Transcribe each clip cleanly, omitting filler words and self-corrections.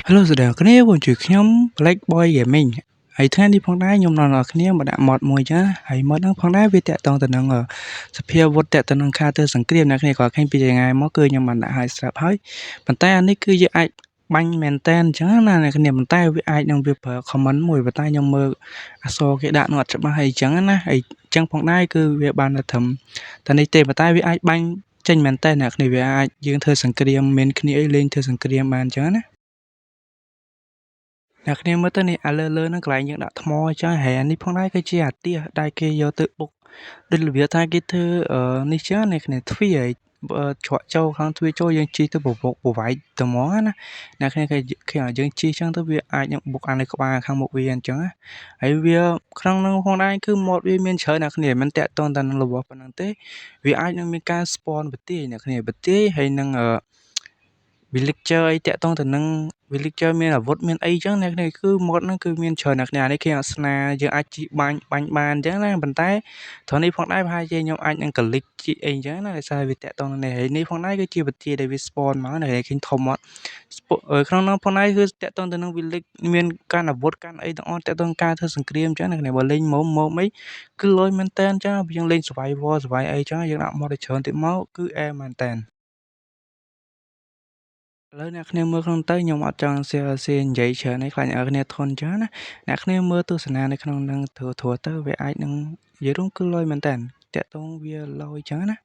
Hello សួស្តីអ្នកគ្នាបងជួយខ្ញុំ Black Boy Gaming ហើយថ្ងៃនេះផងដែរខ្ញុំនាំអ្នកគ្នាមកដាក់ mod មួយចឹងហើយ mod ហ្នឹងផងដែរវាតាក់ទងទៅនឹងសភាវុធតាក់ទងនឹងខាទ័រសង្គ្រាមអ្នកគ្នាក៏ឃើញពីចម្ងាយមកគឺខ្ញុំបានដាក់ឲ្យស្រាប់ហើយប៉ុន្តែអានេះគឺយើងអាចបាញ់មែនតែនអញ្ចឹងណាអ្នកគ្នាប៉ុន្តែវាអាចនឹងវាប្រើ comment មួយប៉ុន្តែខ្ញុំមើលអក្សរគេដាក់នោះអត់ច្បាស់ហើយអញ្ចឹងណាហើយអញ្ចឹងផងដែរគឺវាបានតែត្រឹមតែនេះទេប៉ុន្តែវាអាចបាញ់ចេញមែនតែនអ្នកគ្នាវាអាចយើងធ្វើសង្គ្រាមមានគ្នាអីលេងធ្វើសង្គ្រាមបានអញ្ចឹងណាអ្នកគ្នាមើលទៅនេះលើហ្នឹងកន្លែងយើងដាក់ថ្មអញ្ចឹងហើយអានេះផងដែរគឺជាអាទៀសដែលគេយកទៅបុកដូចរបៀបថាគេធ្វើនេះចឹងអ្នកគ្នាទ្វារហើយច្រកចូលខាងទ្វារចូលយើងជីកទៅប្រវែកទៅហ្មងណាអ្នកគ្នាគេយើងជីកចឹងទៅវាអាចនឹងបុកអានេះក្បាលខាងមុខវាអញ្ចឹងណាហើយវាក្នុងហ្នឹងផងដែរគឺម៉ូតវាមានច្រើនអ្នកគ្នាមិនតាក់ទងតែនឹងរបស់ប៉ុណ្ណឹងទេវាអាចនឹងមានការ spawn ប្រទាយអ្នកគ្នាប្រទាយហើយនឹងvillager អីតាក់ទងទៅនឹង villager មានអាវុធមានអីចឹងអ្នកនេះគឺ mod ហ្នឹងគឺមានច្រើនអ្នកនេះអានេះគេអត់ស្នាយើងអាចជីកបាញ់បានអញ្ចឹងណាប៉ុន្តែត្រង់នេះផងដែរប្រហែលជាខ្ញុំអាចនឹងកលិចជីកអីអញ្ចឹងណាដោយសារវាតាក់ទងនឹងនេះហើយនេះផងដែរគឺជាវិធីដែលវា spawn មកនៅឃើញធំមកក្នុងនោះផងដែរគឺតាក់ទងទៅនឹង village មានកាន់អាវុធកាន់អីទាំងអស់តាក់ទងការធ្វើសង្គ្រាមអញ្ចឹងណាបើលេងម៉ូអីគឺលយមែនតើអញ្ចឹងយើងលេង survival អីចឹងយើងដាក់ mod ឲ្យច្រើនទៀតមកគឺអែមែនតើឥឡូវអ្នកគ្នាមើលក្នុងទៅខ្ញុំអត់ចង់និយាយច្រើនទេខ្លាចអ្នកគ្នាធន់ចឹងណាអ្នកគ្នាមើលទស្សនានៅក្នុងនឹងធัวទៅវាអាចនឹងនិយាយរួមគឺលយមែនតើតាក់ទងវាលយចឹងណា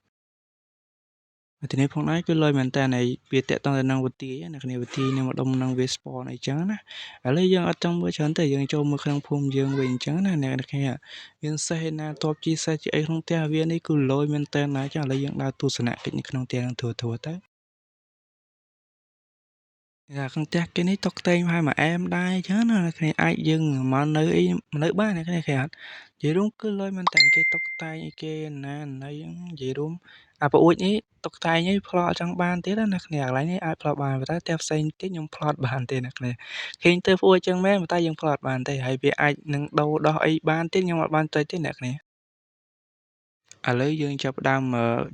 ទីនេះផងដែរគឺលយមែនតើហើយវាតាក់ទងទៅនឹងវិធីអ្នកគ្នាវិធីនឹងម្ដុំនឹងវា spawn អីចឹងណាឥឡូវយើងអត់ចង់មើលច្រើនទេយើងចូលមើលក្នុងភូមិយើងវិញអញ្ចឹងណាអ្នកគ្នាមានសេះឯណាតបជីសេះជាអីក្នុងផ្ទះវានេះគឺលយមែនតើណាចឹងឥឡូវយើងដើរទស្សនកិច្ចនៅក្នុងផ្ទះនឹងធัวទៅក្នុងផ្ទះគេនេះតុបតែងប្រហែលមួយអែមដែរអញ្ចឹងណាអ្នកគ្នាអាចយើងមកនៅអីនៅបានអ្នកគ្នាគេអត់និយាយរួមគឺលយមែនតើគេតុបតែងអីគេណាណីនិយាយរួមអាប្អួចនេះតុបតែងអីផ្លោតអត់ចង់បានទៀតណាអ្នកគ្នាកន្លែងនេះអាចផ្លោតបានប៉ុន្តែផ្ទះផ្សេងទៀតខ្ញុំផ្លោតបានទេអ្នកគ្នាឃើញទៅប្អួចចឹងមែនប៉ុន្តែយើងផ្លោតបានទេហើយវាអាចនឹងដូរដោះអីបានទៀតខ្ញុំអត់បានទៅទេអ្នកគ្នាឥឡូវយើងចាប់ផ្ដើម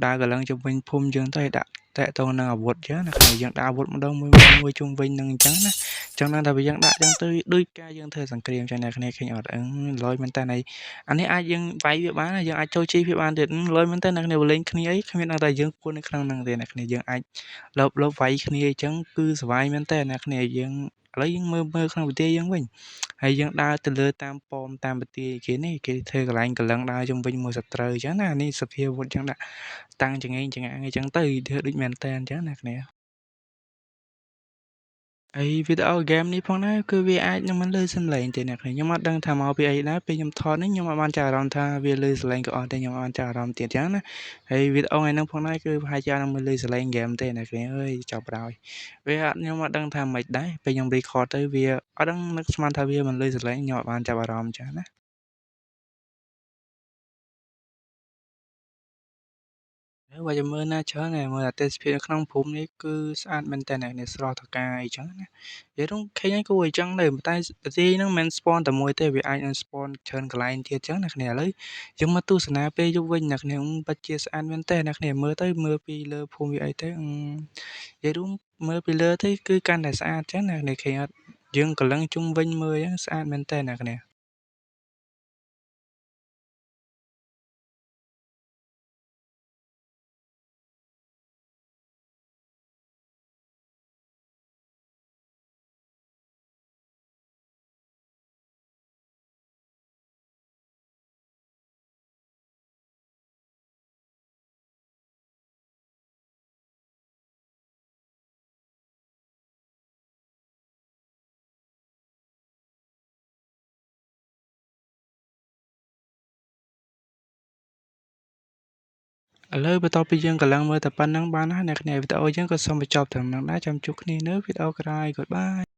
ដើរកន្លងជុំវិញភូមិយើងទៅដាក់តាក់ទងនឹងអាវុធចឹងណាគ្នាយើងដាក់អាវុធម្ដងមួយជុំវិញនឹងអញ្ចឹងណាចឹងតែវាយើងដាក់ចឹងទៅដូចការយើងធ្វើសង្គ្រាមចឹងអ្នកគ្នាឃើញអត់លយមែនតើអានេះអាចយើងវាយវាបានយើងអាចចូលជីវាបានទៀតលយមែនតើអ្នកគ្នាលេងគ្នាអីគ្មានតែយើងពួននៅក្នុងហ្នឹងទេអ្នកគ្នាយើងអាចលបវាយគ្នាអញ្ចឹងគឺសុវ័យមែនតើអ្នកគ្នាយើងឥឡូវយើងមើលក្នុងវិទ្យាយើងវិញហើយយើងដើរទៅលើតាមប៉មតាមប្រទាយគេនេះគេធ្វើកន្លែងកលឹងដើរជុំវិញមួយសត្រូវអញ្ចឹងណានេះសភាវុធអញ្ចឹងដាក់តាំងចង្អេងចង្អាងអីចឹងទៅធ្វើដូចមែនតែនអញ្ចឹងណាគ្នាហើយវីដេអូហ្គេមនេះផងដែរគឺវាអាចនឹងមិនលើសំឡេងទេអ្នកគ្នាខ្ញុំអត់ដឹងថាមកពីអីដែរពេលខ្ញុំថតនេះខ្ញុំអត់បានចាប់អារម្មណ៍ថាវាលើសំឡេងក៏អត់ទេខ្ញុំអត់បានចាប់អារម្មណ៍ទៀតអញ្ចឹងណាហើយវីដេអូថ្ងៃហ្នឹងផងដែរគឺប្រហែលជានឹងមិនលើសំឡេងហ្គេមទេអ្នកគ្នាអើយចាប់ប្រោយវាអត់ខ្ញុំអត់ដឹងថាម៉េចដែរពេលខ្ញុំ record ទៅវាអត់ដឹងនឹកស្មានថាវាមិនលើសំឡេងខ្ញុំអត់បានចាប់អារម្មណ៍អញ្ចឹងណា បើយើងមើលណាច្រើនហើយមើលអាទេសភាពនៅក្នុងភូមិនេះគឺស្អាតមែនតើអ្នកនេះស្រស់ត្រកាលអីចឹងណានិយាយរួមឃើញហើយគួរអីចឹងដែរប៉ុន្តែប្រទេសហ្នឹងមិនមែន spawn តែមួយទេវាអាចនឹង spawn ច្រើនកន្លែងទៀតចឹងណាគ្នាឥឡូវយើងមកទស្សនាពេលយប់វិញណាគ្នាពិតជាស្អាតមែនតើអ្នកគ្នាមើលទៅមើលពីលើភូមិវាអីទៅនិយាយរួមមើលពីលើទៅគឺកាន់តែស្អាតចឹងណាគ្នាឃើញអត់យើងកន្លឹងជុំវិញមើលចឹងស្អាតមែនតើអ្នកគ្នាឥឡូវបន្ទាប់ពីយើងកន្លឹងមើលតែប៉ុណ្្នឹងបានហើយអ្នកគ្នាវីដេអូយើងក៏សូមបញ្ចប់ត្រឹមហ្នឹងដែរចាំជួបគ្នានៅវីដេអូក្រោយ Goodbye